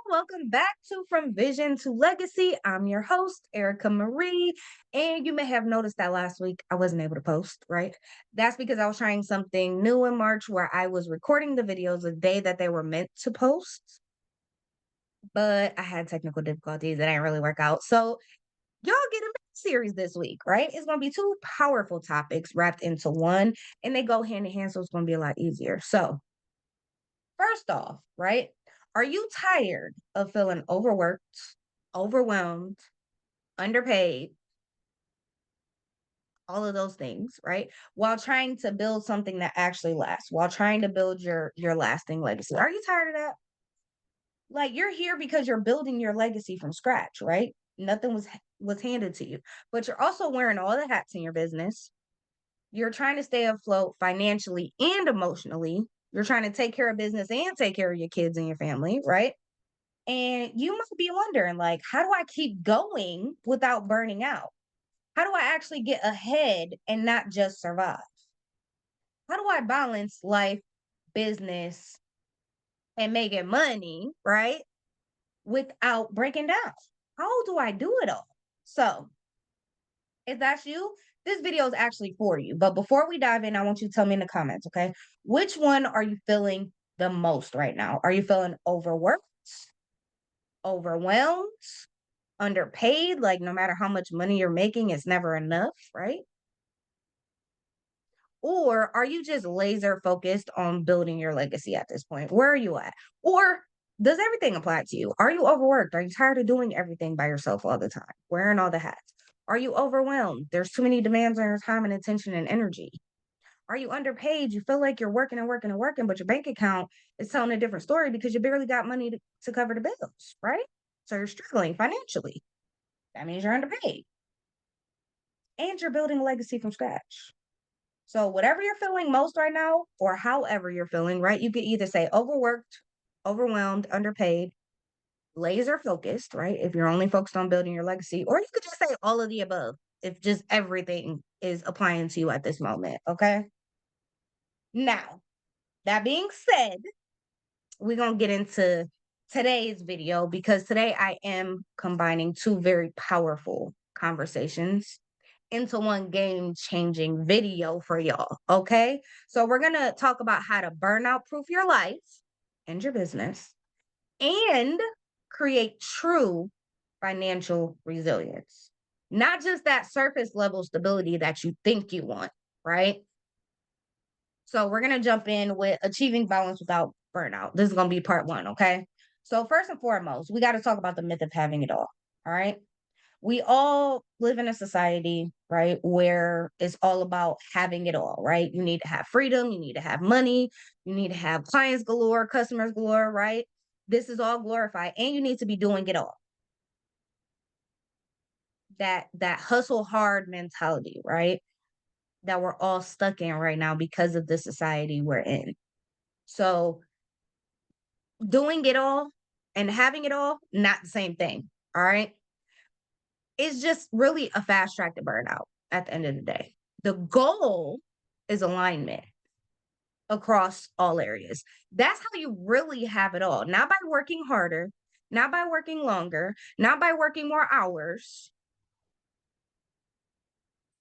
welcome back to From Vision to Legacy. I'm your host, Erica Marie. And you may have noticed that last week I wasn't able to post, right? That's because I was trying something new in March where I was recording the videos the day that they were meant to post, but I had technical difficulties that didn't really work out. So, y'all get a mini series this week, right? It's going to be two powerful topics wrapped into one, and they go hand in hand. So, it's going to be a lot easier. So, first off, right? Are you tired of feeling overworked, overwhelmed, underpaid, all of those things, right? While trying to build something that actually lasts, while trying to build your lasting legacy. Are you tired of that? Like you're here because you're building your legacy from scratch, right? Nothing was handed to you. But you're also wearing all the hats in your business. You're trying to stay afloat financially and emotionally. You're trying to take care of business and take care of your kids and your family, right? And you might be wondering, like, how do I keep going without burning out? How do I actually get ahead and not just survive? How do I balance life, business, and making money, right? Without breaking down? How do I do it all? So, if that's you, this video is actually for you. But before we dive in, I want you to tell me in the comments, okay? Which one are you feeling the most right now? Are you feeling overworked, overwhelmed, underpaid, like no matter how much money you're making, it's never enough, right? Or are you just laser focused on building your legacy at this point? Where are you at? Or does everything apply to you? Are you overworked? Are you tired of doing everything by yourself all the time, wearing all the hats? Are you overwhelmed? There's too many demands on your time and attention and energy. Are you underpaid? You feel like you're working and working and working, but your bank account is telling a different story because you barely got money to cover the bills, right? So you're struggling financially. That means you're underpaid and you're building a legacy from scratch. So, whatever you're feeling most right now, or however you're feeling, right? You could either say overworked, overwhelmed, underpaid, laser focused, right? If you're only focused on building your legacy, or you could just say all of the above if just everything is applying to you at this moment. Okay. Now, that being said, we're going to get into today's video because today I am combining two very powerful conversations into one game changing video for y'all. Okay. So we're going to talk about how to burnout proof your life and your business and create true financial resilience. Not just that surface level stability that you think you want, right? So we're going to jump in with achieving balance without burnout. This is going to be part one. Okay. So, first and foremost, we got to talk about the myth of having it all. All right. We all live in a society, right, where it's all about having it all, right? You need to have freedom, you need to have money, you need to have clients galore, customers galore, right? This is all glorified, and you need to be doing it all. That hustle hard mentality, right? That we're all stuck in right now because of the society we're in. So doing it all and having it all, not the same thing. All right. It's just really a fast track to burnout at the end of the day. The goal is alignment across all areas. That's how you really have it all. Not by working harder, not by working longer, not by working more hours,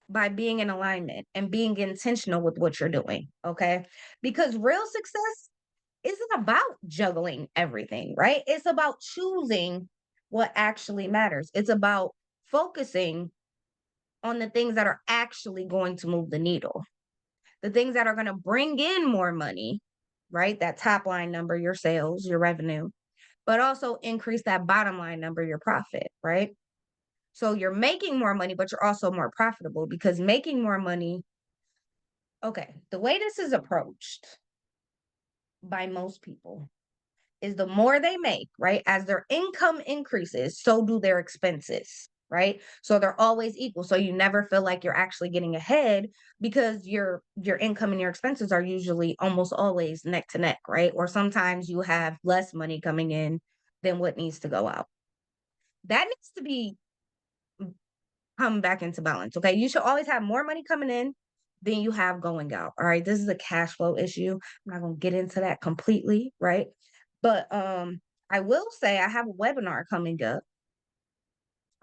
by being in alignment and being intentional with what you're doing. Okay. Because real success isn't about juggling everything, right? It's about choosing what actually matters. It's about focusing on the things that are actually going to move the needle, the things that are going to bring in more money, right? That top line number, your sales, your revenue, but also increase that bottom line number, your profit, right? So you're making more money, but you're also more profitable because making more money. Okay. The way this is approached by most people is the more they make, right? As their income increases, so do their expenses, right? So they're always equal. So you never feel like you're actually getting ahead because your income and your expenses are usually almost always neck to neck, right? Or sometimes you have less money coming in than what needs to go out. That needs to be come back into balance. Okay. You should always have more money coming in than you have going out. All right. This is a cash flow issue. I'm not gonna get into that completely, right? But I will say I have a webinar coming up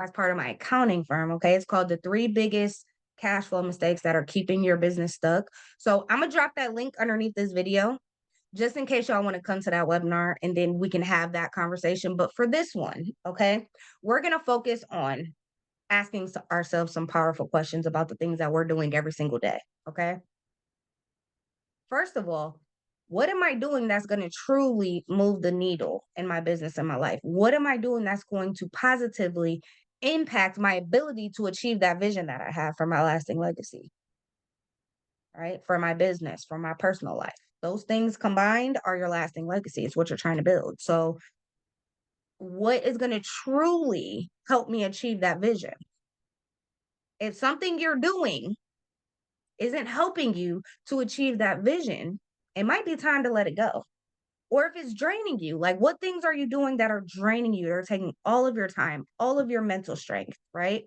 as part of my accounting firm. Okay. It's called The Three Biggest Cash Flow Mistakes That Are Keeping Your Business Stuck. So I'm going to drop that link underneath this video just in case y'all want to come to that webinar and then we can have that conversation. But for this one, okay, we're going to focus on asking ourselves some powerful questions about the things that we're doing every single day. Okay. First of all, what am I doing that's going to truly move the needle in my business and my life? What am I doing that's going to positively impact my ability to achieve that vision that I have for my lasting legacy, right? For my business, for my personal life. Those things combined are your lasting legacy. It's what you're trying to build. So, what is going to truly help me achieve that vision? If something you're doing isn't helping you to achieve that vision, it might be time to let it go. Or if it's draining you, like what things are you doing that are draining you? They're taking all of your time, all of your mental strength, right?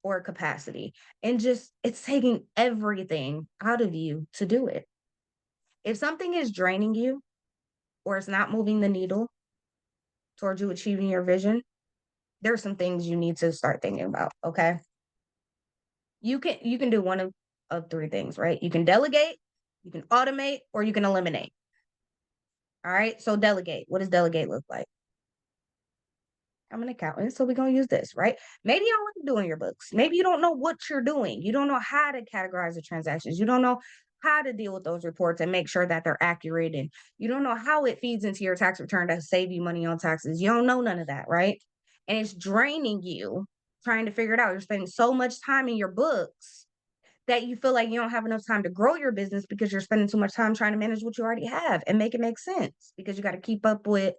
Or capacity. And just it's taking everything out of you to do it. If something is draining you or it's not moving the needle towards you achieving your vision, there's some things you need to start thinking about. Okay. You can do one of three things, right? You can delegate, you can automate, or you can eliminate. All right. So delegate. What does delegate look like? I'm an accountant, so we're gonna use this, right? Maybe you don't like doing your books. Maybe you don't know what you're doing. You don't know how to categorize the transactions. You don't know how to deal with those reports and make sure that they're accurate. And you don't know how it feeds into your tax return to save you money on taxes. You don't know none of that, right? And it's draining you trying to figure it out. You're spending so much time in your books that you feel like you don't have enough time to grow your business because you're spending too much time trying to manage what you already have and make it make sense because you got to keep up with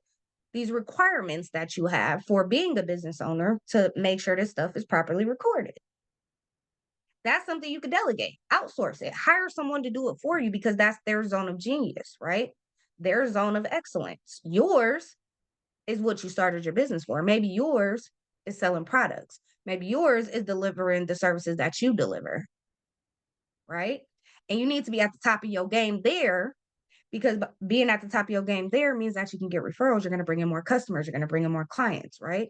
these requirements that you have for being a business owner to make sure this stuff is properly recorded. That's something you could delegate, outsource it, hire someone to do it for you because that's their zone of genius, right? Their zone of excellence. Yours is what you started your business for. Maybe yours is selling products. Maybe yours is delivering the services that you deliver, right? And you need to be at the top of your game there because being at the top of your game there means that you can get referrals. You're going to bring in more customers. You're going to bring in more clients, right?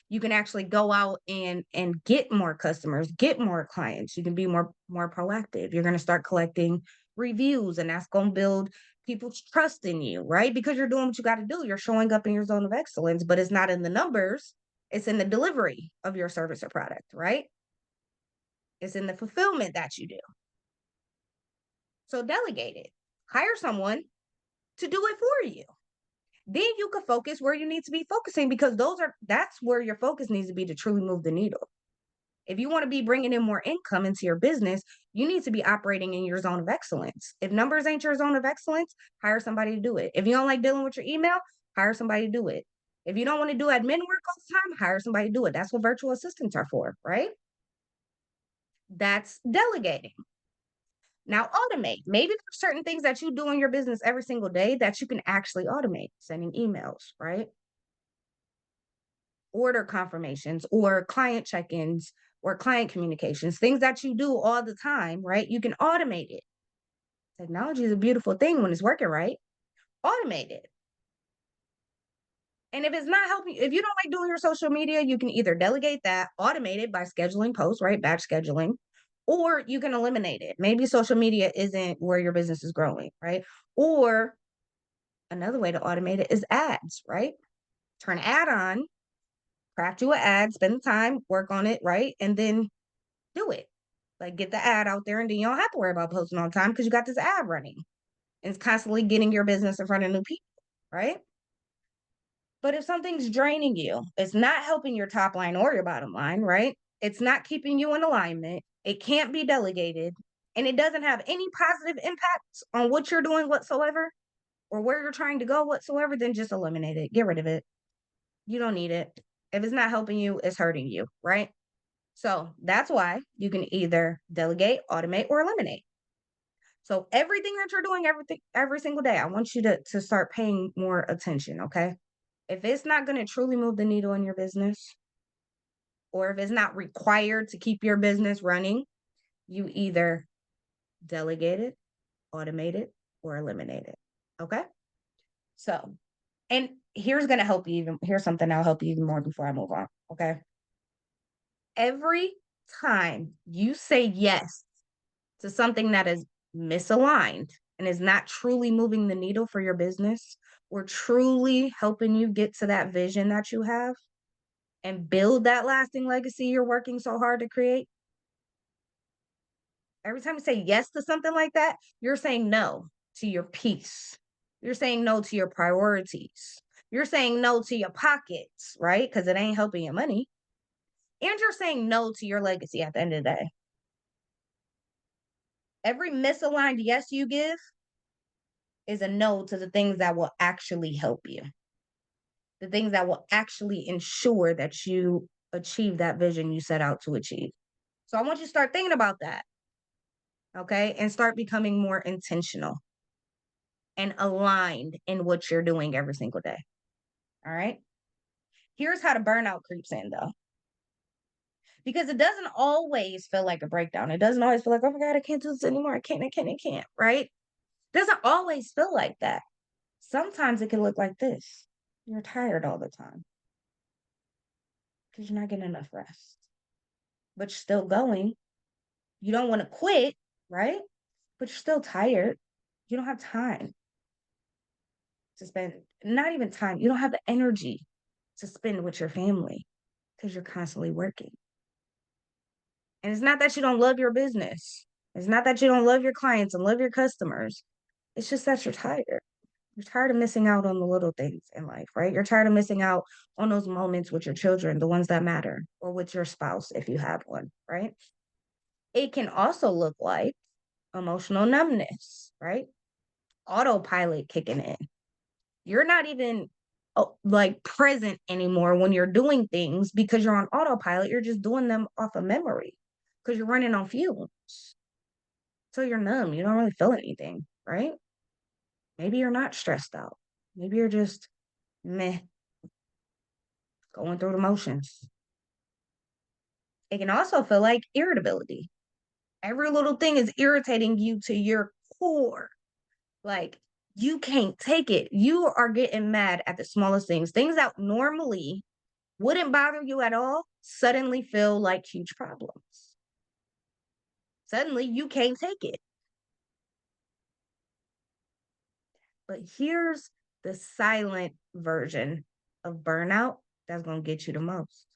You can actually go out and get more customers, get more clients. You can be more proactive. You're going to start collecting reviews, and that's going to build people's trust in you, right? Because you're doing what you got to do. You're showing up in your zone of excellence, but it's not in the numbers. It's in the delivery of your service or product, right? It's in the fulfillment that you do. So delegate it. Hire someone to do it for you. Then you can focus where you need to be focusing because that's where your focus needs to be to truly move the needle. If you want to be bringing in more income into your business, you need to be operating in your zone of excellence. If numbers ain't your zone of excellence, hire somebody to do it. If you don't like dealing with your email, hire somebody to do it. If you don't want to do admin work all the time, hire somebody to do it. That's what virtual assistants are for, right? That's delegating. Now automate. Maybe there's certain things that you do in your business every single day that you can actually automate, sending emails, right? Order confirmations or client check-ins or client communications, things that you do all the time, right? You can automate it. Technology is a beautiful thing when it's working right. Automate it. And if it's not helping, if you don't like doing your social media, you can either delegate that, automate it by scheduling posts, right? Batch scheduling, or you can eliminate it. Maybe social media isn't where your business is growing, right? Or another way to automate it is ads, right? Turn an ad on, craft you an ad, spend the time, work on it, right? And then do it. Like get the ad out there and then you don't have to worry about posting all the time because you got this ad running. And it's constantly getting your business in front of new people, right? But if something's draining you, it's not helping your top line or your bottom line, right? It's not keeping you in alignment. It can't be delegated. And it doesn't have any positive impacts on what you're doing whatsoever or where you're trying to go whatsoever, then just eliminate it. Get rid of it. You don't need it. If it's not helping you, it's hurting you, right? So that's why you can either delegate, automate, or eliminate. So everything that you're doing every single day, I want you to start paying more attention, okay? If it's not going to truly move the needle in your business, or if it's not required to keep your business running, you either delegate it, automate it, or eliminate it. Okay? So, and here's gonna help you even here's something that'll help you even more before I move on. Okay. Every time you say yes to something that is misaligned and is not truly moving the needle for your business or truly helping you get to that vision that you have and build that lasting legacy you're working so hard to create, every time you say yes to something like that, you're saying no to your peace. You're saying no to your priorities. You're saying no to your pockets, right? Because it ain't helping your money. And you're saying no to your legacy at the end of the day. Every misaligned yes you give is a no to the things that will actually help you, the things that will actually ensure that you achieve that vision you set out to achieve. So I want you to start thinking about that, okay? And start becoming more intentional and aligned in what you're doing every single day. All right. Here's how the burnout creeps in though, because it doesn't always feel like a breakdown. It doesn't always feel like, oh my God, I can't do this anymore. I can't, right? It doesn't always feel like that. Sometimes it can look like this. You're tired all the time because you're not getting enough rest, but you're still going. You don't want to quit, right? But you're still tired. You don't have time to spend, not even time. You don't have the energy to spend with your family because you're constantly working. And it's not that you don't love your business. It's not that you don't love your clients and love your customers. It's just that you're tired. You're tired of missing out on the little things in life, right? You're tired of missing out on those moments with your children, the ones that matter, or with your spouse if you have one, right? It can also look like emotional numbness, right? Autopilot kicking in. You're not even like present anymore when you're doing things because you're on autopilot. You're just doing them off of memory because you're running on fumes. So you're numb. You don't really feel anything, right? Maybe you're not stressed out. Maybe you're just meh, going through the motions. It can also feel like irritability. Every little thing is irritating you to your core. Like you can't take it. You are getting mad at the smallest things. Things that normally wouldn't bother you at all suddenly feel like huge problems. Suddenly you can't take it. But here's the silent version of burnout that's going to get you the most.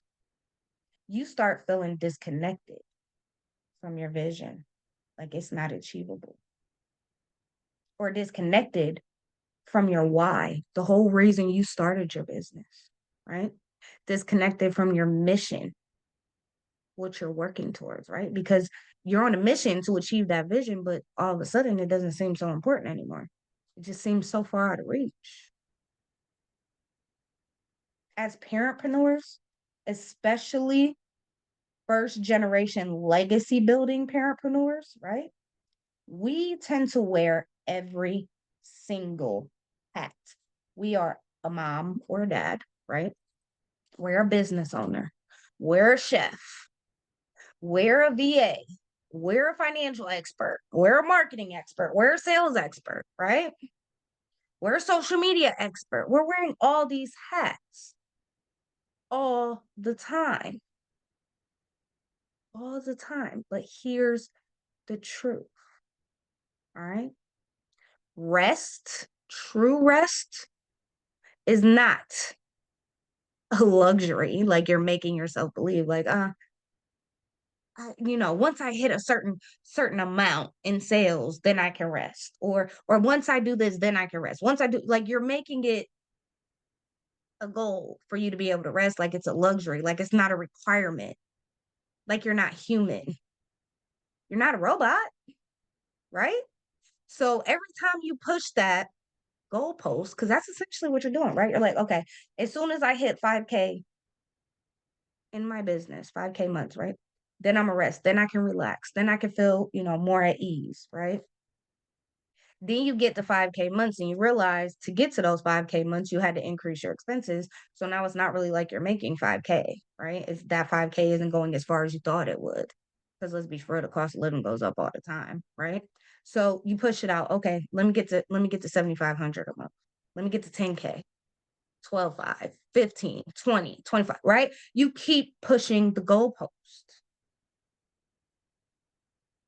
You start feeling disconnected from your vision, like it's not achievable, or disconnected from your why, the whole reason you started your business, right? Disconnected from your mission, what you're working towards, right? Because you're on a mission to achieve that vision, but all of a sudden it doesn't seem so important anymore. It just seems so far out of reach. As parentpreneurs, especially first generation legacy building parentpreneurs, right? We tend to wear every single hat. We are a mom or a dad, right? We're a business owner. We're a chef. We're a VA. We're a financial expert. We're a marketing expert. We're a sales expert, right? We're a social media expert. We're wearing all these hats all the time. All the time. But here's the truth. All right. Rest, true rest, is not a luxury like you're making yourself believe. Like, once I hit a certain amount in sales, then I can rest. Or once I do this, then I can rest. Once I do, like you're making it a goal for you to be able to rest, like it's a luxury, like it's not a requirement, like you're not human. You're not a robot, right? So every time you push that goalpost, because that's essentially what you're doing, right? You're like, okay, as soon as I hit 5K in my business, 5K months, right? Then I'm a rest. Then I can relax. Then I can feel, more at ease, right? Then you get to 5K months and you realize to get to those 5K months, you had to increase your expenses. So now it's not really like you're making 5K, right? It's that 5K isn't going as far as you thought it would. Because let's be fair, the cost of living goes up all the time, right? So you push it out. Okay, let me get to 7,500 a month. Let me get to 10K. 12.5, 15, 20, 25, right? You keep pushing the goalpost.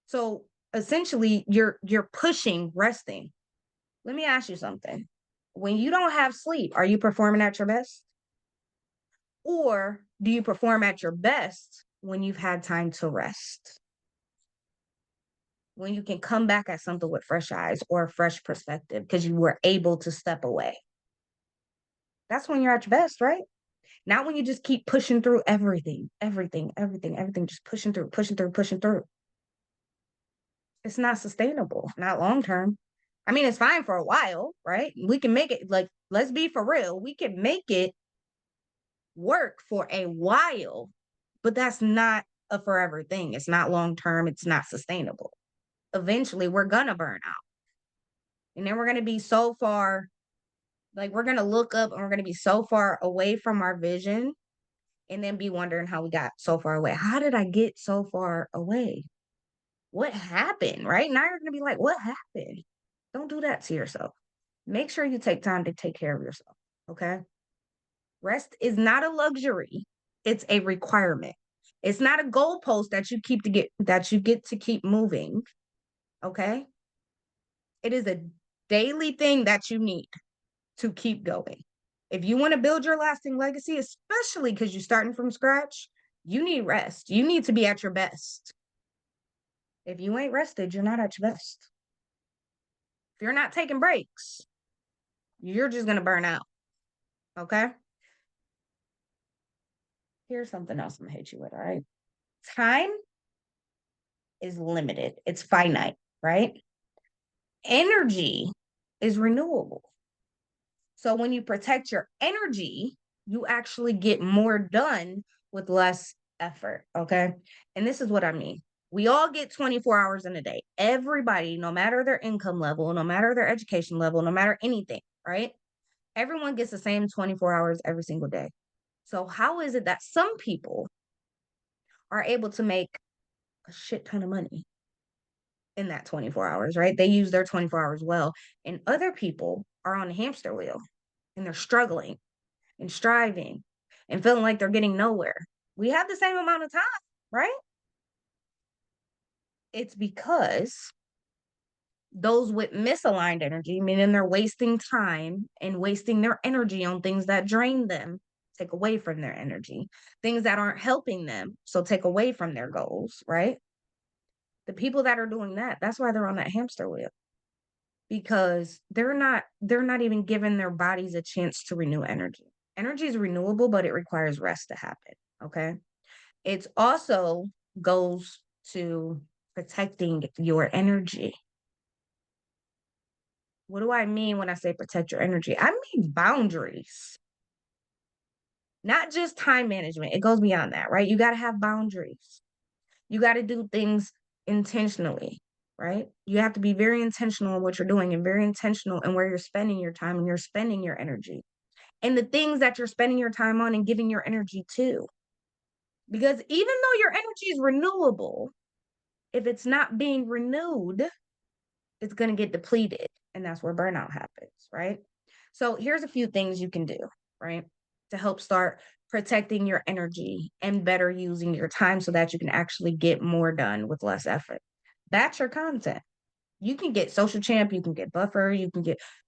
So essentially you're pushing resting. Let me ask you something. When you don't have sleep, are you performing at your best? Or do you perform at your best when you've had time to rest? When you can come back at something with fresh eyes or a fresh perspective because you were able to step away. That's when you're at your best, right? Not when you just keep pushing through everything, just pushing through, pushing through, pushing through. It's not sustainable, not long term. I mean, it's fine for a while, right? We can make it like, let's be for real. We can make it work for a while, but that's not a forever thing. It's not long term. It's not sustainable. Eventually, we're going to burn out. And then we're going to be so far, like, we're going to look up and we're going to be so far away from our vision and then be wondering how we got so far away. How did I get so far away? What happened? Right now, you're going to be like, what happened? Don't do that to yourself. Make sure you take time to take care of yourself. Okay. Rest is not a luxury, it's a requirement. It's not a goalpost that you get to keep moving. Okay. It is a daily thing that you need to keep going. If you want to build your lasting legacy, especially because you're starting from scratch, you need rest. You need to be at your best. If you ain't rested, you're not at your best. If you're not taking breaks, you're just going to burn out. Okay. Here's something else I'm going to hit you with. All right. Time is limited, it's finite, right? Energy is renewable. So when you protect your energy, you actually get more done with less effort. Okay. And this is what I mean. We all get 24 hours in a day. Everybody, no matter their income level, no matter their education level, no matter anything, right? Everyone gets the same 24 hours every single day. So, how is it that some people are able to make a shit ton of money in that 24 hours, right? They use their 24 hours well. And other people are on a hamster wheel and they're struggling and striving and feeling like they're getting nowhere. We have the same amount of time, right? It's because those with misaligned energy, meaning they're wasting time and wasting their energy on things that drain them, take away from their energy, things that aren't helping them, so take away from their goals, right? The people that are doing that, that's why they're on that hamster wheel because they're not even giving their bodies a chance to renew energy. Energy is renewable, but it requires rest to happen. Okay. It's also goes to protecting your energy. What do I mean when I say protect your energy? I mean boundaries, not just time management. It goes beyond that, right? You got to have boundaries. You got to do things intentionally, right? You have to be very intentional in what you're doing and very intentional in where you're spending your time and you're spending your energy and the things that you're spending your time on and giving your energy to. Because even though your energy is renewable, if it's not being renewed, it's going to get depleted. And that's where burnout happens, right? So here's a few things you can do, right? To help start protecting your energy and better using your time so that you can actually get more done with less effort. Batch your content. You can get Social Champ, you can get Buffer,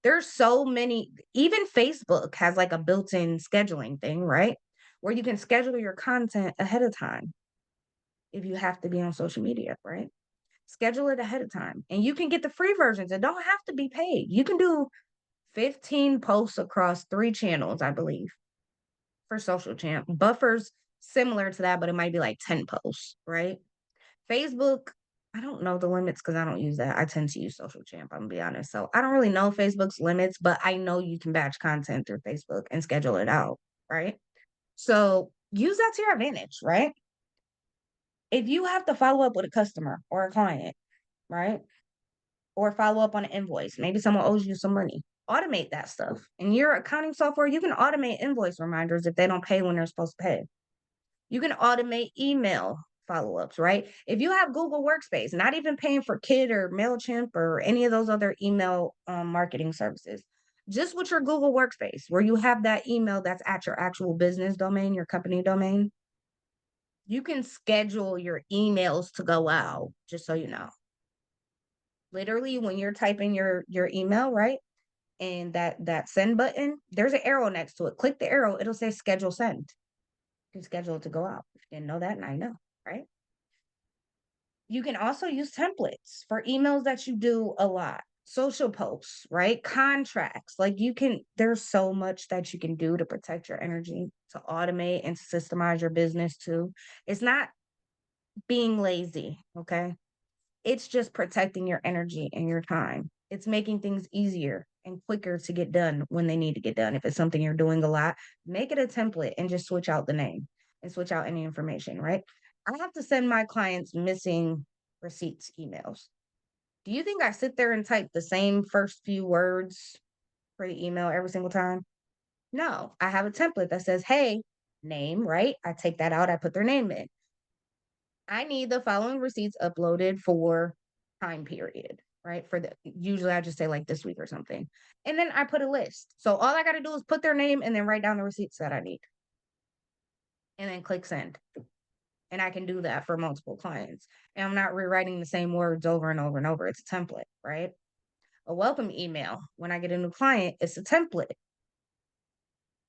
there's so many, even Facebook has like a built-in scheduling thing, right? Where you can schedule your content ahead of time if you have to be on social media, right? Schedule it ahead of time. And you can get the free versions. It don't have to be paid. You can do 15 posts across 3 channels, I believe, for Social Champ. Buffer's similar to that, but it might be like 10 posts, right? Facebook, I don't know the limits because I don't use that. I tend to use Social Champ, I'm gonna be honest. So I don't really know Facebook's limits, but I know you can batch content through Facebook and schedule it out, right? So use that to your advantage, right? If you have to follow up with a customer or a client, right? Or follow up on an invoice, maybe someone owes you some money, automate that stuff. In your accounting software, you can automate invoice reminders if they don't pay when they're supposed to pay. You can automate email follow-ups, right? If you have Google Workspace, not even paying for Kit or MailChimp or any of those other email marketing services, Just with your Google Workspace, where you have that email that's at your actual business domain, your company domain, you can schedule your emails to go out, just so you know. Literally, when you're typing your email, right? And that send button, there's an arrow next to it. Click the arrow, it'll say schedule send. You can schedule it to go out. If you didn't know that, and I know, right? You can also use templates for emails that you do a lot. Social posts, right? Contracts. Like there's so much that you can do to protect your energy, to automate and to systemize your business too. It's not being lazy, okay? It's just protecting your energy and your time. It's making things easier and quicker to get done when they need to get done. If it's something you're doing a lot, make it a template and just switch out the name and switch out any information, right? I have to send my clients missing receipts emails. Do you think I sit there and type the same first few words for the email every single time? No, I have a template that says, hey, name, right? I take that out, I put their name in. I need the following receipts uploaded for time period, right? Usually I just say like this week or something. And then I put a list. So all I got to do is put their name and then write down the receipts that I need and then click send. And I can do that for multiple clients. And I'm not rewriting the same words over and over and over. It's a template, right? A welcome email. When I get a new client, it's a template.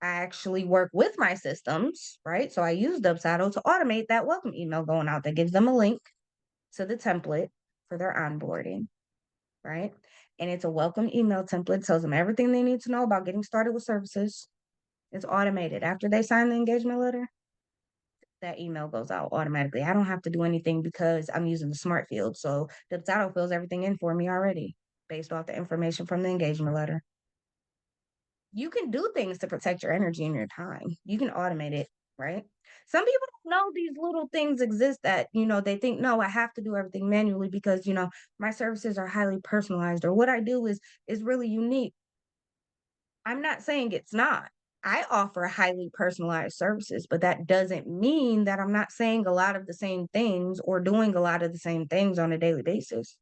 I actually work with my systems, right? So I use Dubsado to automate that welcome email going out that gives them a link to the template for their onboarding, right? And it's a welcome email template, tells them everything they need to know about getting started with services. It's automated. After they sign the engagement letter, that email goes out automatically. I don't have to do anything because I'm using the smart field. So Dubsado fills everything in for me already based off the information from the engagement letter. You can do things to protect your energy and your time. You can automate it, right? Some people don't know these little things exist that, they think, no, I have to do everything manually because, my services are highly personalized or what I do is really unique. I'm not saying it's not. I offer highly personalized services, but that doesn't mean that I'm not saying a lot of the same things or doing a lot of the same things on a daily basis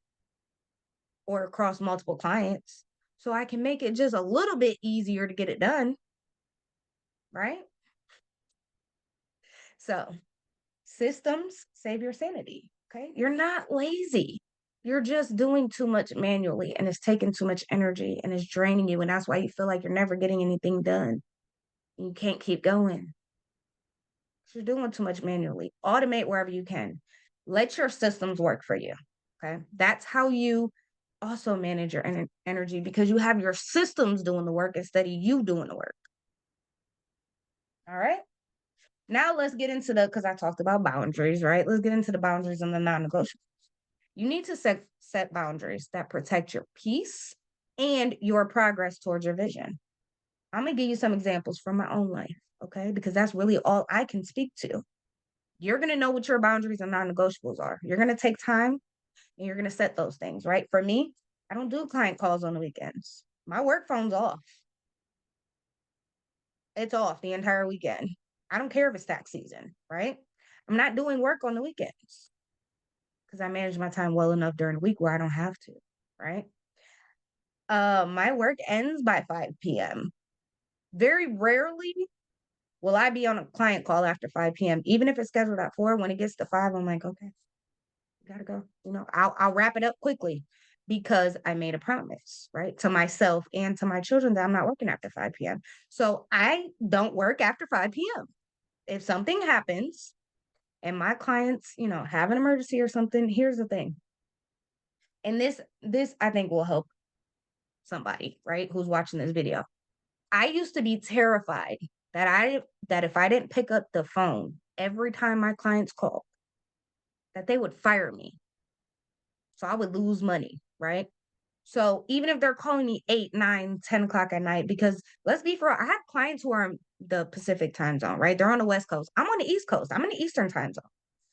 or across multiple clients. So I can make it just a little bit easier to get it done, right? So, systems save your sanity. Okay. You're not lazy. You're just doing too much manually and it's taking too much energy and it's draining you. And that's why you feel like you're never getting anything done. You can't keep going. You're doing too much manually. Automate wherever you can. Let your systems work for you. Okay. That's how you also manage your energy because you have your systems doing the work instead of you doing the work. All right. Now let's get into because I talked about boundaries, right? Let's get into the boundaries and the non-negotiables. You need to set boundaries that protect your peace and your progress towards your vision. I'm going to give you some examples from my own life, okay? Because that's really all I can speak to. You're going to know what your boundaries and non-negotiables are. You're going to take time and you're going to set those things, right? For me, I don't do client calls on the weekends. My work phone's off. It's off the entire weekend. I don't care if it's tax season, right? I'm not doing work on the weekends because I manage my time well enough during the week where I don't have to, right? My work ends by 5 p.m. Very rarely will I be on a client call after 5 p.m. Even if it's scheduled at 4, when it gets to 5, I'm like, okay, gotta go. I'll wrap it up quickly because I made a promise, right? To myself and to my children that I'm not working after 5 p.m. So I don't work after 5 p.m. If something happens and my clients, have an emergency or something, here's the thing. And this I think will help somebody, right, who's watching this video. I used to be terrified that if I didn't pick up the phone every time my clients called, that they would fire me. So I would lose money, right? So even if they're calling me 8, 9, 10 o'clock at night, because let's be for real, I have clients who are in the Pacific time zone, right? They're on the West Coast. I'm on the East Coast. I'm in the Eastern time zone.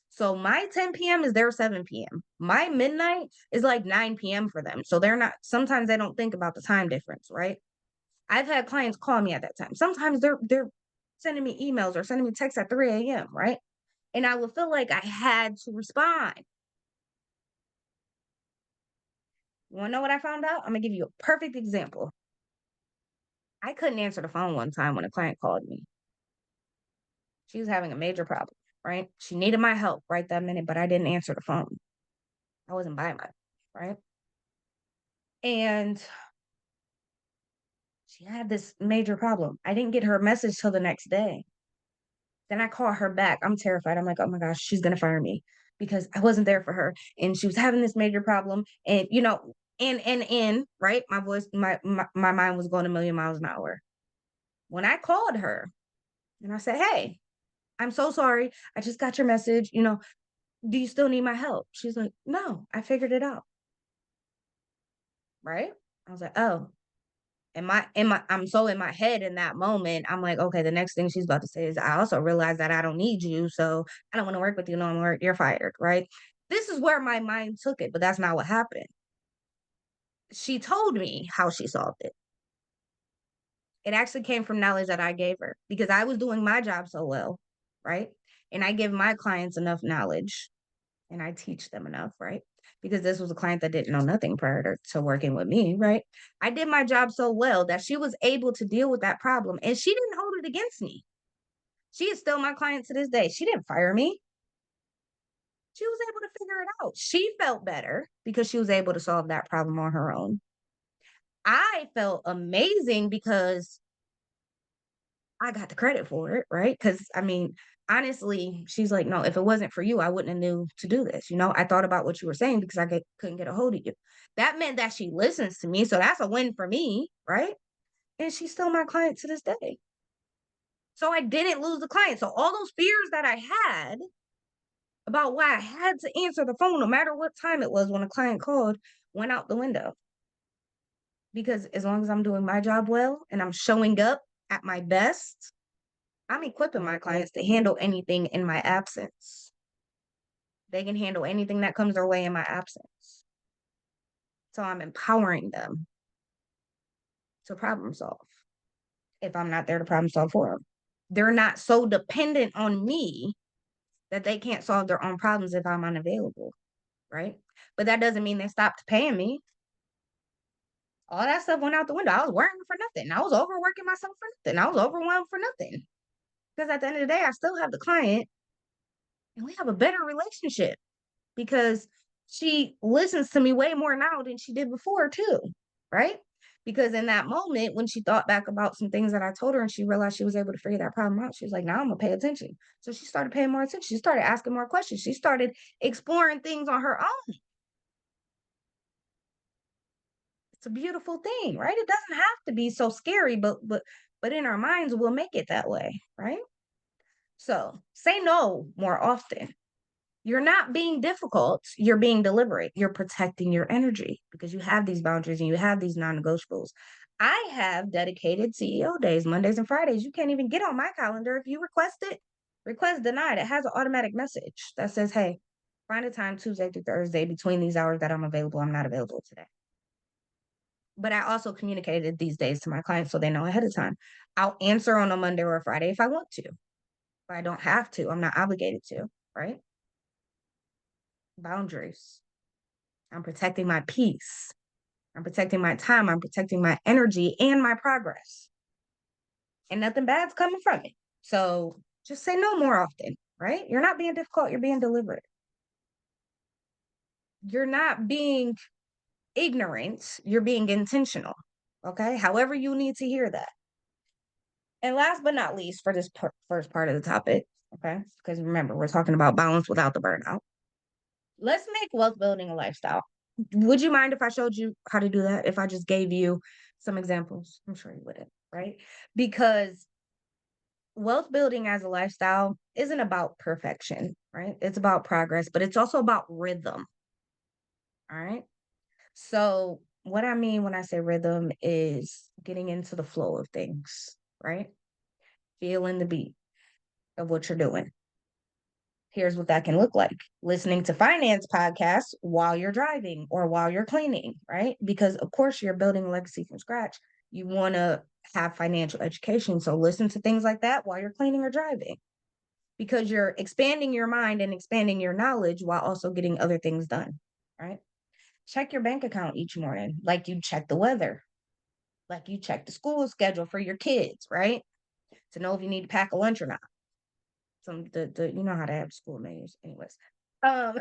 So my 10 p.m. is their 7 p.m. My midnight is like 9 p.m. for them. So sometimes they don't think about the time difference, right? I've had clients call me at that time. Sometimes they're sending me emails or sending me texts at 3 a.m., right? And I would feel like I had to respond. You want to know what I found out? I'm going to give you a perfect example. I couldn't answer the phone one time when a client called me. She was having a major problem, right? She needed my help right that minute, but I didn't answer the phone. I wasn't by my, right? And she had this major problem. I didn't get her message till the next day. Then I call her back. I'm terrified. I'm like, oh my gosh, she's gonna fire me because I wasn't there for her. And she was having this major problem. And right? My voice, my mind was going a million miles an hour. When I called her and I said, hey, I'm so sorry. I just got your message. Do you still need my help? She's like, no, I figured it out. Right? I was like, oh. I'm so in my head in that moment. I'm like, okay, the next thing she's about to say is, I also realize that I don't need you, so I don't want to work with you no more. You're fired, right? This is where my mind took it, but that's not what happened. She told me how she solved it. It actually came from knowledge that I gave her because I was doing my job so well, right? And I give my clients enough knowledge and I teach them enough, right? Because this was a client that didn't know nothing prior to working with me, right? I did my job so well that she was able to deal with that problem and she didn't hold it against me. She is still my client to this day. She didn't fire me. She was able to figure it out. She felt better because she was able to solve that problem on her own. I felt amazing because I got the credit for it, right? Because honestly, she's like, no, if it wasn't for you, I wouldn't have knew to do this. I thought about what you were saying because couldn't get a hold of you. That meant that she listens to me. So that's a win for me, right? And she's still my client to this day. So I didn't lose the client. So all those fears that I had about why I had to answer the phone, no matter what time it was when a client called, went out the window. Because as long as I'm doing my job well and I'm showing up at my best, I'm equipping my clients to handle anything in my absence. They can handle anything that comes their way in my absence. So I'm empowering them to problem solve if I'm not there to problem solve for them. They're not so dependent on me that they can't solve their own problems if I'm unavailable, right? But that doesn't mean they stopped paying me. All that stuff went out the window. I was working for nothing. I was overworking myself for nothing. I was overwhelmed for nothing. Because at the end of the day, I still have the client and we have a better relationship because she listens to me way more now than she did before, too. Right? Because in that moment, when she thought back about some things that I told her and she realized she was able to figure that problem out, she was like, now I'm going to pay attention. So she started paying more attention. She started asking more questions. She started exploring things on her own. It's a beautiful thing, right? It doesn't have to be so scary, but in our minds, we'll make it that way, right? So say no more often. You're not being difficult. You're being deliberate. You're protecting your energy because you have these boundaries and you have these non-negotiables. I have dedicated CEO days, Mondays and Fridays. You can't even get on my calendar. If you request it, request denied. It has an automatic message that says, hey, find a time Tuesday through Thursday between these hours that I'm available. I'm not available today. But I also communicated these days to my clients so they know ahead of time. I'll answer on a Monday or a Friday if I want to. If I don't have to, I'm not obligated to, right? Boundaries. I'm protecting my peace. I'm protecting my time. I'm protecting my energy and my progress. And nothing bad's coming from it. So just say no more often, right? You're not being difficult. You're being deliberate. You're not being ignorant. You're being intentional. Okay. However, you need to hear that. And last but not least, for this first part of the topic, okay, because remember, we're talking about balance without the burnout. Let's make wealth building a lifestyle. Would you mind if I showed you how to do that? If I just gave you some examples? I'm sure you wouldn't, right? Because wealth building as a lifestyle isn't about perfection, right? It's about progress, but it's also about rhythm. All right. So, what I mean when I say rhythm is getting into the flow of things, right? Feeling the beat of what you're doing. Here's what that can look like: listening to finance podcasts while you're driving or while you're cleaning, right? Because, of course, you're building a legacy from scratch. You want to have financial education. So, listen to things like that while you're cleaning or driving because you're expanding your mind and expanding your knowledge while also getting other things done, right? Check your bank account each morning like you check the weather. Like you check the school schedule for your kids, right? To know if you need to pack a lunch or not. You know how to have school menus, anyways. Um,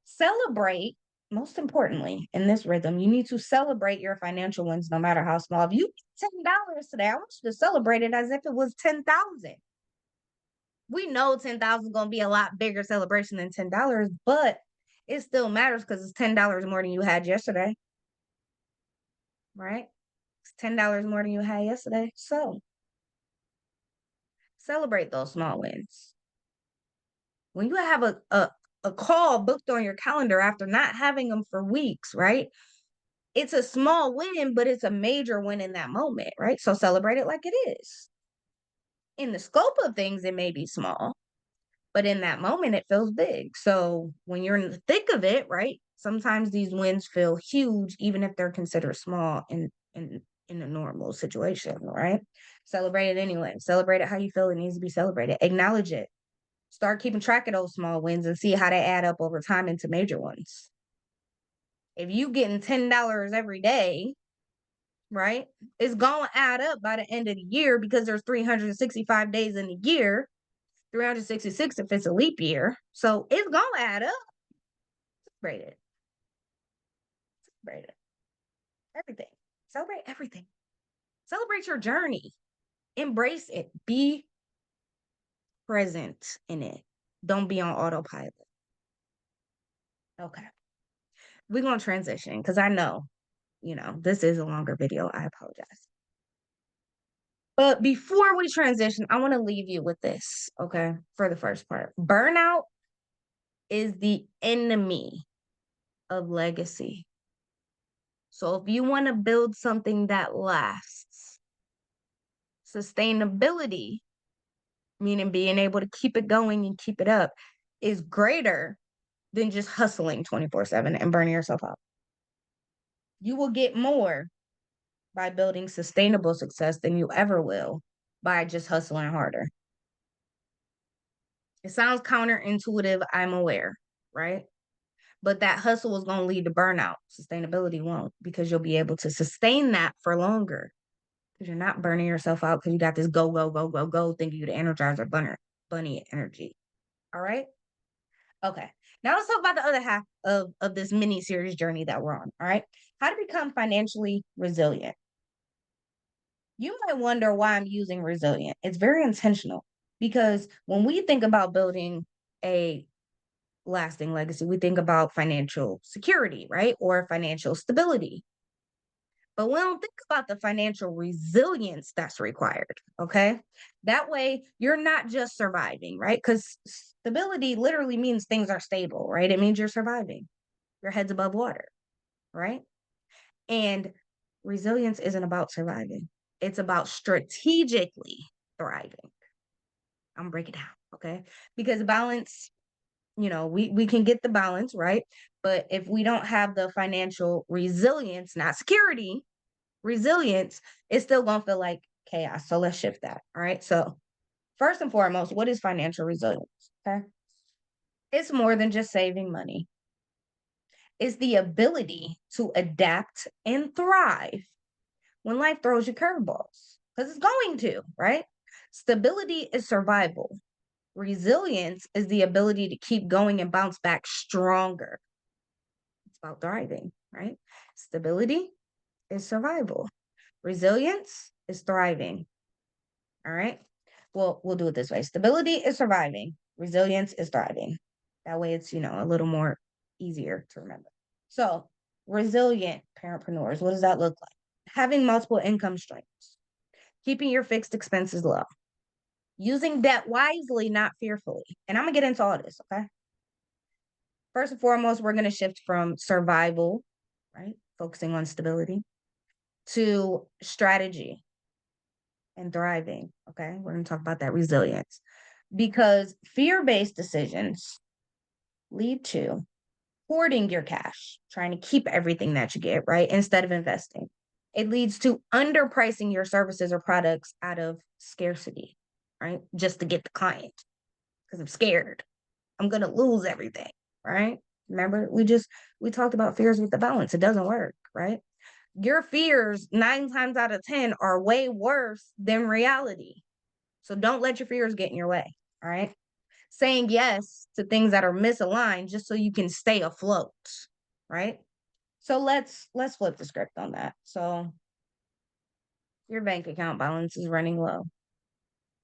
celebrate. Most importantly, in this rhythm, you need to celebrate your financial wins, no matter how small. If you get $10 today, I want you to celebrate it as if it was 10,000. We know 10,000 is going to be a lot bigger celebration than $10, but it still matters because it's $10 more than you had yesterday, right? It's $10 more than you had yesterday. So celebrate those small wins. When you have a call booked on your calendar after not having them for weeks, right? It's a small win, but it's a major win in that moment, right? So celebrate it like it is. In the scope of things, it may be small, but in that moment, it feels big. So when you're in the thick of it, right? Sometimes these wins feel huge, even if they're considered small in a normal situation, right? Celebrate it anyway. Celebrate it how you feel it needs to be celebrated. Acknowledge it. Start keeping track of those small wins and see how they add up over time into major ones. If you getting $10 every day, right, it's going to add up by the end of the year because there's 365 days in a year, 366 if it's a leap year. So it's going to add up. Celebrate it. Celebrate it. Everything. Celebrate everything. Celebrate your journey. Embrace it. Be present in it. Don't be on autopilot. Okay. We're going to transition because I know, this is a longer video. I apologize. But before we transition, I want to leave you with this, okay, for the first part. Burnout is the enemy of legacy. So if you want to build something that lasts, sustainability, meaning being able to keep it going and keep it up, is greater than just hustling 24/7 and burning yourself out. You will get more by building sustainable success than you ever will by just hustling harder. It sounds counterintuitive, I'm aware, right? But that hustle is going to lead to burnout. Sustainability won't, because you'll be able to sustain that for longer because you're not burning yourself out because you got this go, go, go, go, go thinking you the energizer bunny energy. All right. Okay. Now let's talk about the other half of this mini series journey that we're on. All right. How to become financially resilient. You might wonder why I'm using resilient. It's very intentional because when we think about building a lasting legacy, we think about financial security, right? Or financial stability. But we don't think about the financial resilience that's required. Okay. That way, you're not just surviving, right? Because stability literally means things are stable, right? It means you're surviving, your head's above water, right? And resilience isn't about surviving, it's about strategically thriving. I'm gonna break it down, okay? Because balance, we can get the balance, right? But if we don't have the financial resilience, not security, resilience, it's still gonna feel like chaos. So let's shift that. All right. So first and foremost, what is financial resilience? Okay. It's more than just saving money. It's the ability to adapt and thrive when life throws you curveballs. Because it's going to, right? Stability is survival. Resilience is the ability to keep going and bounce back stronger. It's about thriving, right? Stability is survival. Resilience is thriving. All right. Well, we'll do it this way. Stability is surviving. Resilience is thriving. That way it's, a little more easier to remember. So resilient parentpreneurs, what does that look like? Having multiple income streams, keeping your fixed expenses low, using debt wisely, not fearfully. And I'm going to get into all this, okay? First and foremost, we're going to shift from survival, right? Focusing on stability, to strategy and thriving. Okay. We're going to talk about that resilience because fear-based decisions lead to hoarding your cash, trying to keep everything that you get, right? Instead of investing. It leads to underpricing your services or products out of scarcity, right? Just to get the client because I'm scared. I'm going to lose everything, right? Remember, we talked about fears with the balance. It doesn't work, right? Your fears 9 times out of 10 are way worse than reality. So don't let your fears get in your way. All right. Saying yes to things that are misaligned just so you can stay afloat. Right. So let's flip the script on that. So your bank account balance is running low,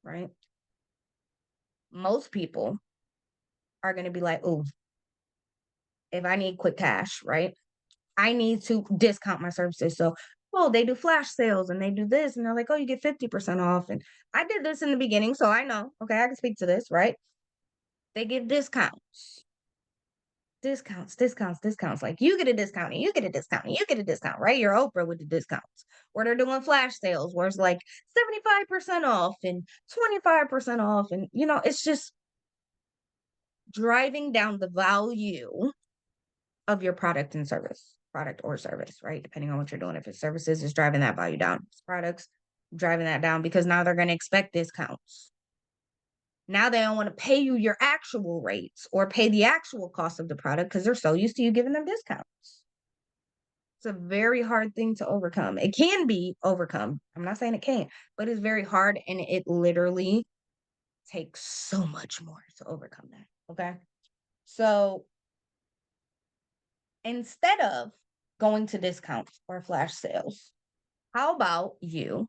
right? Most people are going to be like, oh, if I need quick cash, right? I need to discount my services. So, oh, they do flash sales and they do this. And they're like, oh, you get 50% off. And I did this in the beginning. So I know, okay, I can speak to this, right? They give discounts, discounts. Like you get a discount and you get a discount and you get a discount, right? You're Oprah with the discounts. Or they're doing flash sales where it's like 75% off and 25% off. And, it's just driving down the value of your product or service, right? Depending on what you're doing. If it's services, it's driving that value down. If it's products, driving that down because now they're going to expect discounts. Now they don't want to pay you your actual rates or pay the actual cost of the product because they're so used to you giving them discounts. It's a very hard thing to overcome. It can be overcome. I'm not saying it can't, but it's very hard and it literally takes so much more to overcome that. Okay. So instead of going to discounts or flash sales, how about you,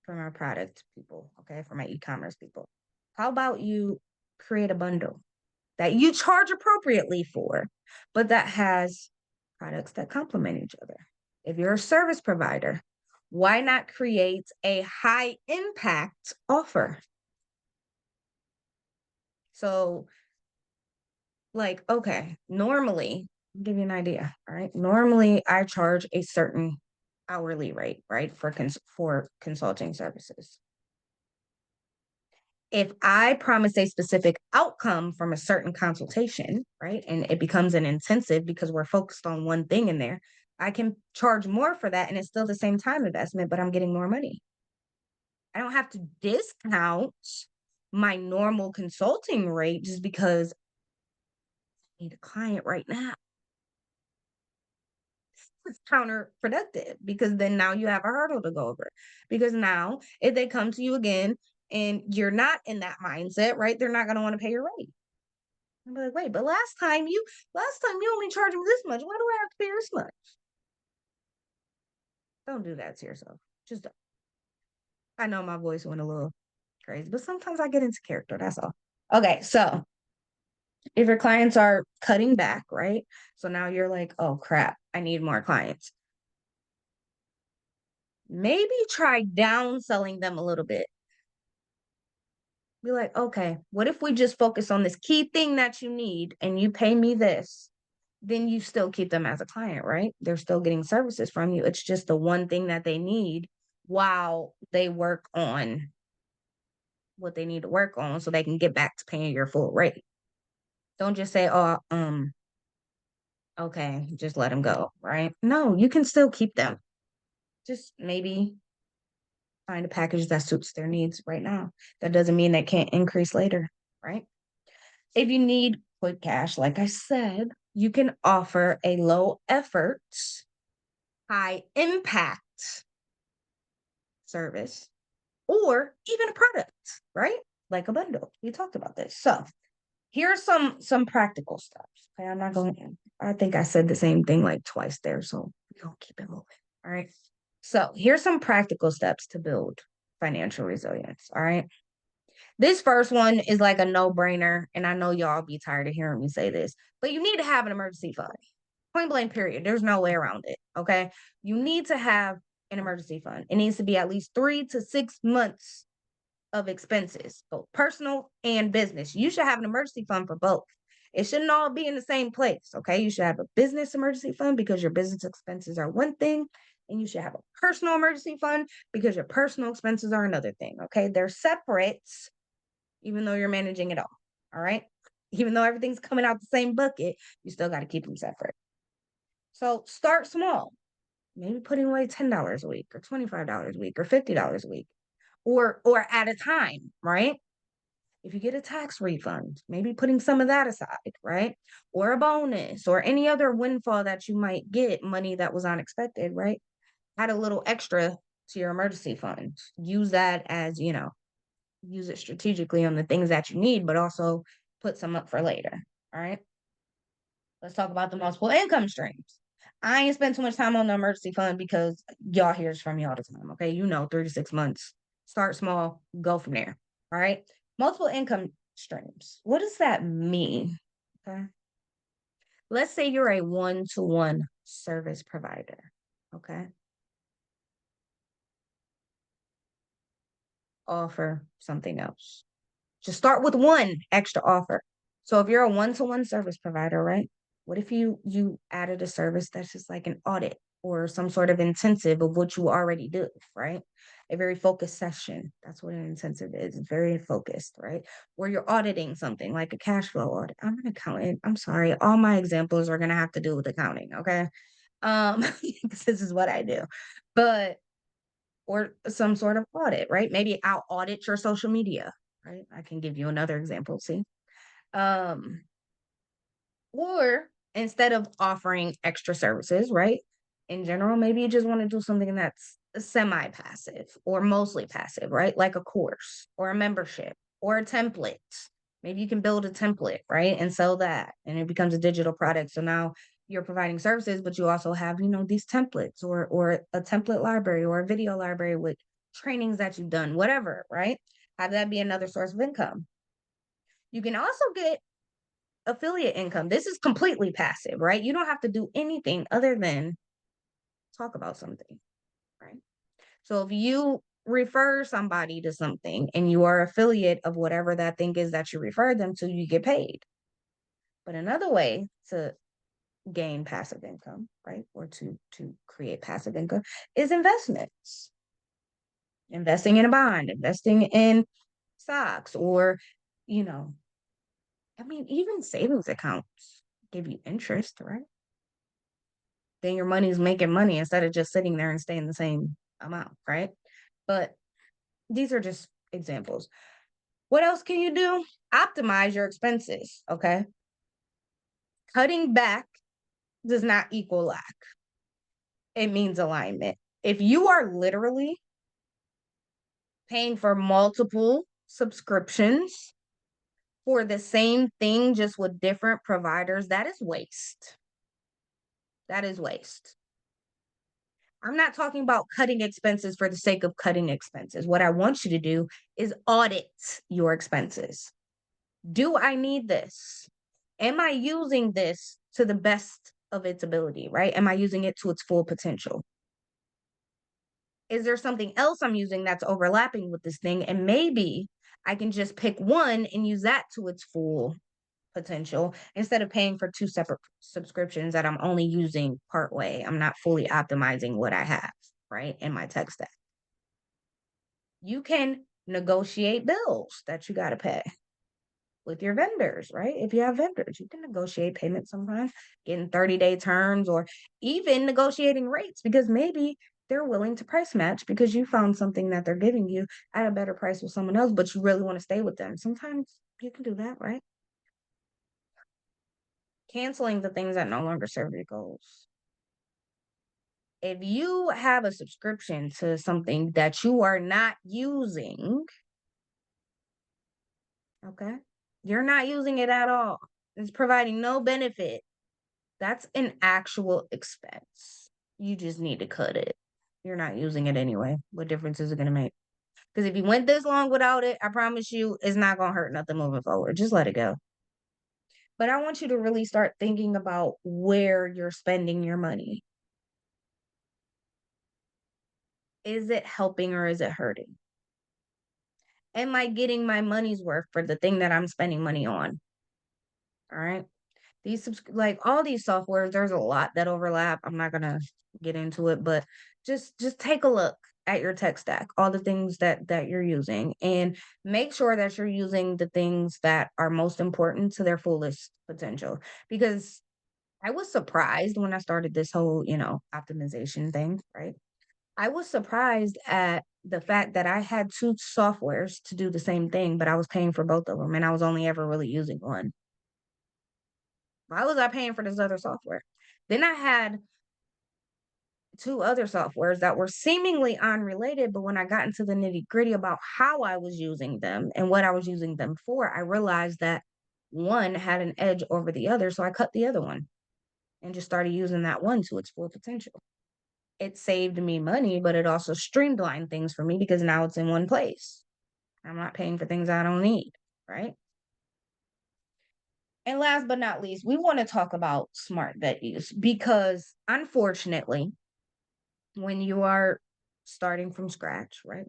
for my product people, okay, for my e-commerce people, how about you create a bundle that you charge appropriately for, but that has products that complement each other? If you're a service provider, why not create a high impact offer? So, like, okay, normally, I'll give you an idea, all right? Normally, I charge a certain hourly rate, right, for consulting services. If I promise a specific outcome from a certain consultation, right, and it becomes an intensive because we're focused on one thing in there, I can charge more for that and it's still the same time investment, but I'm getting more money. I don't have to discount my normal consulting rate just because I need a client right now. It's counterproductive because then now you have a hurdle to go over. Because now, if they come to you again and you're not in that mindset, right, they're not going to want to pay your rate. I'm like, wait, but last time you only charged me this much. Why do I have to pay this much? Don't do that to yourself. Just don't. I know my voice went a little crazy, but sometimes I get into character. That's all. Okay, so if your clients are cutting back, right? So now you're like, oh crap, I need more clients. Maybe try downselling them a little bit. Be like, okay, what if we just focus on this key thing that you need and you pay me this? Then you still keep them as a client, right? They're still getting services from you. It's just the one thing that they need while they work on what they need to work on so they can get back to paying your full rate. Don't just say, oh, okay, just let them go, right? No, you can still keep them. Just maybe find a package that suits their needs right now. That doesn't mean they can't increase later, right? If you need quick cash, like I said, you can offer a low effort, high impact service or even a product, right? Like a bundle. We talked about this. So here's some practical steps. Okay, I'm not going in. I think I said the same thing like twice there. So we're gonna keep it moving. All right. So here's some practical steps to build financial resilience. All right. This first one is like a no-brainer, and I know y'all be tired of hearing me say this, but you need to have an emergency fund. Point blank, period. There's no way around it. Okay. You need to have an emergency fund. It needs to be at least 3 to 6 months of expenses, both personal and business. You should have an emergency fund for both. It shouldn't all be in the same place. Okay. You should have a business emergency fund because your business expenses are one thing, and you should have a personal emergency fund because your personal expenses are another thing. Okay. They're separate, even though you're managing it all. All right. Even though everything's coming out the same bucket, you still got to keep them separate. So start small. Maybe putting away $10 a week or $25 a week or $50 a week or at a time, right? If you get a tax refund, maybe putting some of that aside, right? Or a bonus or any other windfall that you might get, money that was unexpected, right? add a little extra to your emergency fund. Use that as, use it strategically on the things that you need, but also put some up for later. All right. Let's talk about the multiple income streams. I ain't spend too much time on the emergency fund because y'all hears from me all the time. Okay. 3 to 6 months. Start small, go from there. All right. Multiple income streams. What does that mean? Okay. Let's say you're a one-to-one service provider. Okay. Offer something else. Just start with one extra offer. So if you're a one-to-one service provider, right? What if you added a service that's just like an audit or some sort of intensive of what you already do, right? A very focused session. That's what an intensive is. It's very focused, right? Where you're auditing something like a cash flow audit. I'm an accountant. I'm sorry. All my examples are gonna have to do with accounting, okay? Because this is what I do. But or some sort of audit, right? Maybe I'll audit your social media, right? I can give you another example. See, um, or instead of offering extra services, right? In general, maybe you just want to do something that's semi passive or mostly passive, right? Like a course or a membership or a template. Maybe you can build a template, right? And sell that and it becomes a digital product. So now you're providing services, but you also have, these templates or a template library or a video library with trainings that you've done, whatever, right? Have that be another source of income. You can also get affiliate income. This is completely passive, right? You don't have to do anything other than talk about something, right? So if you refer somebody to something and you are affiliate of whatever that thing is that you referred them to, you get paid. But another way to gain passive income, right? Or to create passive income is investments. Investing in a bond, investing in stocks, or, you know, even savings accounts give you interest, right? Then your money's making money instead of just sitting there and staying the same amount, right? But these are just examples. What else can you do? Optimize your expenses, okay? Cutting back does not equal lack. It means alignment. If you are literally paying for multiple subscriptions for the same thing, just with different providers, that is waste. That is waste. I'm not talking about cutting expenses for the sake of cutting expenses. What I want you to do is audit your expenses. Do I need this? Am I using this to the best of its ability, right? Am I using it to its full potential? Is there something else I'm using that's overlapping with this thing? And maybe I can just pick one and use that to its full potential instead of paying for two separate subscriptions that I'm only using part way. I'm not fully optimizing what I have, right, in my tech stack. You can negotiate bills that you got to pay with your vendors, right? If you have vendors, you can negotiate payments sometimes, getting 30-day terms or even negotiating rates because maybe they're willing to price match because you found something that they're giving you at a better price with someone else, but you really want to stay with them. Sometimes you can do that, right? Canceling the things that no longer serve your goals. If you have a subscription to something that you are not using, okay, you're not using it at all, it's providing no benefit, that's an actual expense. You just need to cut it. You're not using it anyway. What difference is it going to make? Because if you went this long without it, I promise you it's not going to hurt nothing moving forward. Just let it go. But I want you to really start thinking about where you're spending your money. Is it helping or is it hurting? Am I getting my money's worth for the thing that I'm spending money on? All right. Like all these softwares, there's a lot that overlap. I'm not gonna get into it, but just take a look at your tech stack, all the things that you're using, and make sure that you're using the things that are most important to their fullest potential. Because I was surprised when I started this whole, optimization thing, right? I was surprised at the fact that I had two softwares to do the same thing, but I was paying for both of them and I was only ever really using one. Why was I paying for this other software? Then I had two other softwares that were seemingly unrelated, but when I got into the nitty-gritty about how I was using them and what I was using them for, I realized that one had an edge over the other, so I cut the other one and just started using that one to its full potential. It saved me money, but it also streamlined things for me because now it's in one place. I'm not paying for things I don't need, right? And last but not least, we want to talk about smart debt use because unfortunately, when you are starting from scratch, right?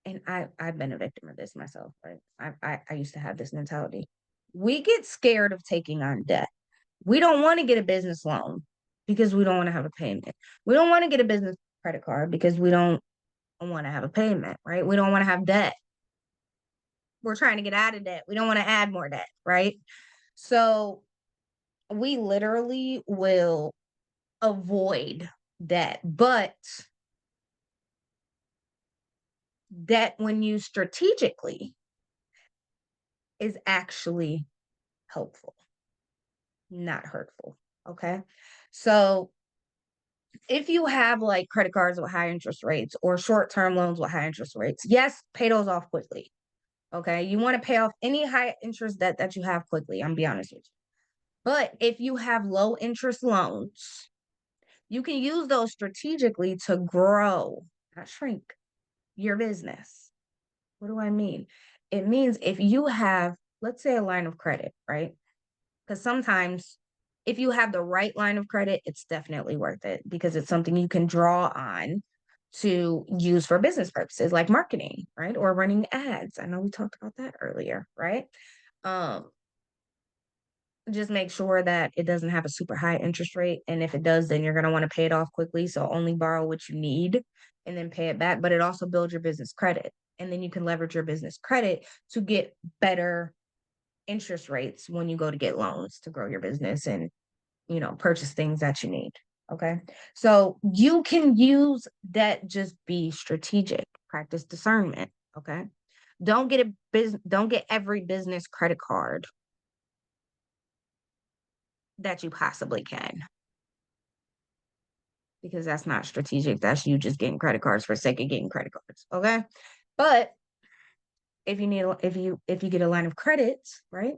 And I've been a victim of this myself, right? I used to have this mentality. We get scared of taking on debt. We don't want to get a business loan because we don't want to have a payment. We don't want to get a business credit card because we don't want to have a payment, right? We don't want to have debt. We're trying to get out of debt. We don't want to add more debt, right? So we literally will avoid debt, but debt, when used strategically, is actually helpful, not hurtful. Okay. So if you have like credit cards with high interest rates or short term loans with high interest rates, yes, pay those off quickly. Okay. You want to pay off any high interest debt that you have quickly. I'm be honest with you. But if you have low interest loans, you can use those strategically to grow, not shrink your business. What do I mean? It means if you have, let's say, a line of credit, right? Because sometimes if you have the right line of credit, it's definitely worth it because it's something you can draw on to use for business purposes like marketing, right? Or running ads. I know we talked about that earlier, right? Um, just make sure that it doesn't have a super high interest rate. And if it does, then you're going to want to pay it off quickly. So only borrow what you need and then pay it back. But it also builds your business credit. And then you can leverage your business credit to get better interest rates when you go to get loans to grow your business and, purchase things that you need. Okay. So you can use debt, just be strategic, practice discernment. Okay. Don't get every business credit card that you possibly can because that's not strategic. That's you just getting credit cards for sake of getting credit cards. Okay. But if you get a line of credit, right?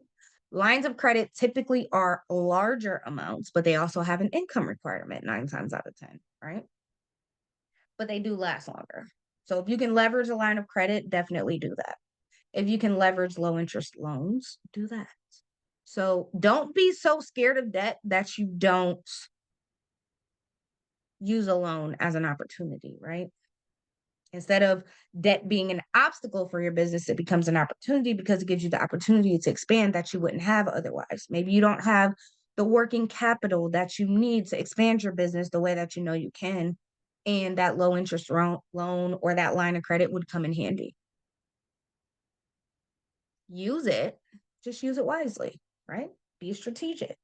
Lines of credit typically are larger amounts, but they also have an income requirement 9 times out of 10, right? But they do last longer. So if you can leverage a line of credit, definitely do that. If you can leverage low interest loans, do that. So don't be so scared of debt that you don't use a loan as an opportunity, right? Instead of debt being an obstacle for your business, it becomes an opportunity because it gives you the opportunity to expand that you wouldn't have otherwise. Maybe you don't have the working capital that you need to expand your business the way that you know you can. And that low interest loan or that line of credit would come in handy. Use it, just use it wisely, right? Be strategic.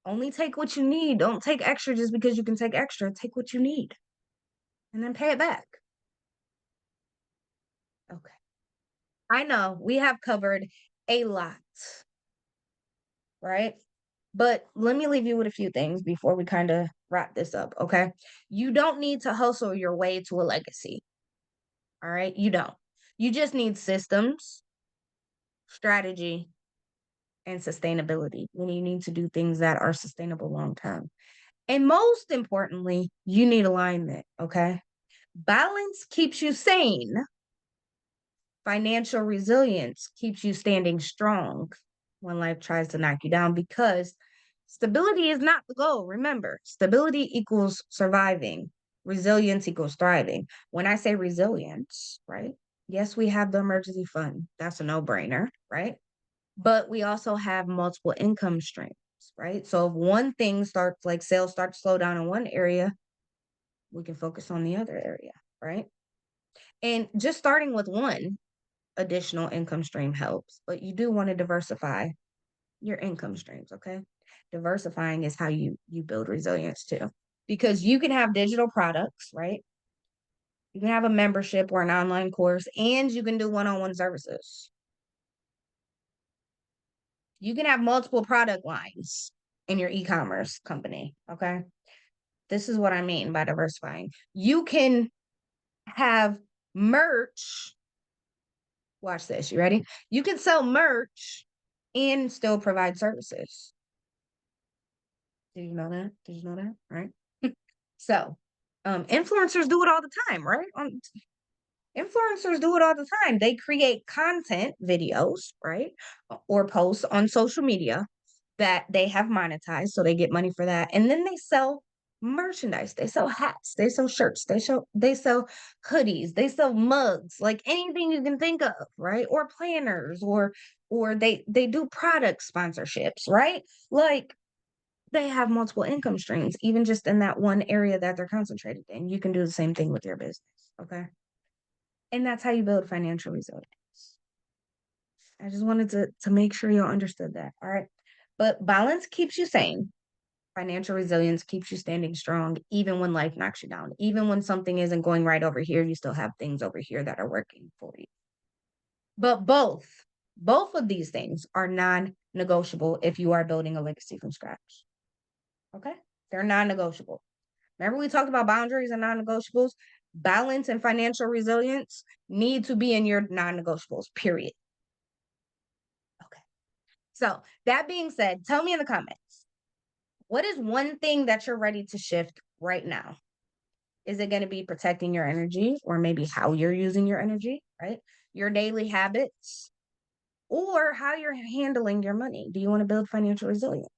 Only take what you need. Don't take extra just because you can take extra. Take what you need and then pay it back. Okay. I know we have covered a lot, right? But let me leave you with a few things before we kind of wrap this up, okay? You don't need to hustle your way to a legacy, all right? You don't. You just need systems, strategy, and sustainability. When you need to do things that are sustainable long term. And most importantly, you need alignment, okay? Balance keeps you sane. Financial resilience keeps you standing strong when life tries to knock you down because stability is not the goal. Remember, stability equals surviving, resilience equals thriving. When I say resilience, right? Yes, we have the emergency fund. That's a no brainer, right? But we also have multiple income streams, right? So if one thing starts, like sales start to slow down in one area, we can focus on the other area, right? And just starting with one additional income stream helps, but you do want to diversify your income streams, okay? Diversifying is how you build resilience too. Because you can have digital products, right? You can have a membership or an online course and you can do one-on-one services. You can have multiple product lines in your e-commerce company, okay? This is what I mean by diversifying. You can have merch. Watch this. You ready? You can sell merch and still provide services. Did you know that? Did you know that? Right. So, influencers do it all the time, right? Influencers do it all the time. They create content, videos, right? Or posts on social media that they have monetized, so they get money for that. And then they sell merchandise. They sell hats, they sell shirts, they sell hoodies, they sell mugs, like anything you can think of, right? Or planners, or they do product sponsorships, right? Like they have multiple income streams, even just in that one area that they're concentrated in. You can do the same thing with your business. Okay. And that's how you build financial resilience. I just wanted to make sure y'all understood that. All right. But balance keeps you sane. Financial resilience keeps you standing strong, even when life knocks you down. Even when something isn't going right over here, you still have things over here that are working for you. But both of these things are non negotiable if you are building a legacy from scratch. Okay. They're non negotiable. Remember, we talked about boundaries and non negotiables? Balance and financial resilience need to be in your non negotiables, period. Okay. So, that being said, tell me in the comments, what is one thing that you're ready to shift right now? Is it going to be protecting your energy, or maybe how you're using your energy, right? Your daily habits, or how you're handling your money? Do you want to build financial resilience,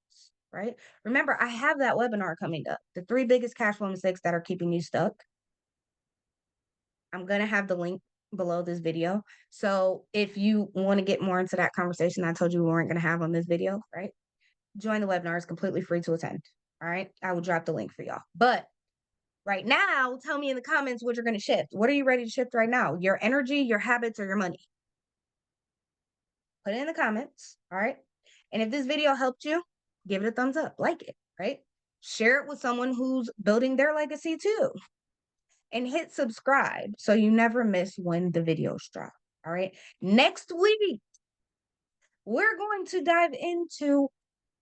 right? Remember, I have that webinar coming up, the 3 biggest cash flow mistakes that are keeping you stuck. I'm going to have the link below this video. So if you want to get more into that conversation I told you we weren't going to have on this video, right? Join the webinar. It's completely free to attend. All right. I will drop the link for y'all. But right now, tell me in the comments what you're going to shift. What are you ready to shift right now? Your energy, your habits, or your money? Put it in the comments. All right. And if this video helped you, give it a thumbs up, like it, right? Share it with someone who's building their legacy too. And hit subscribe so you never miss when the videos drop. All right. Next week, we're going to dive into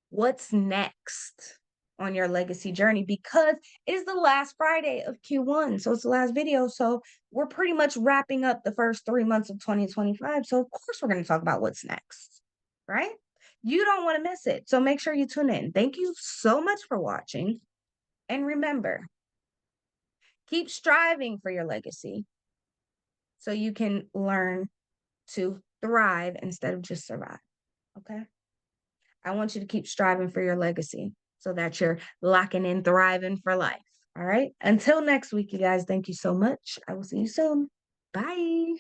what's next on your legacy journey, because it is the last Friday of Q1. So it's the last video. So we're pretty much wrapping up the first 3 months of 2025. So of course we're going to talk about what's next, right? You don't want to miss it. So make sure you tune in. Thank you so much for watching. And remember, keep striving for your legacy so you can learn to thrive instead of just survive. Okay. I want you to keep striving for your legacy so that you're locking in thriving for life. All right. Until next week, you guys, thank you so much. I will see you soon. Bye.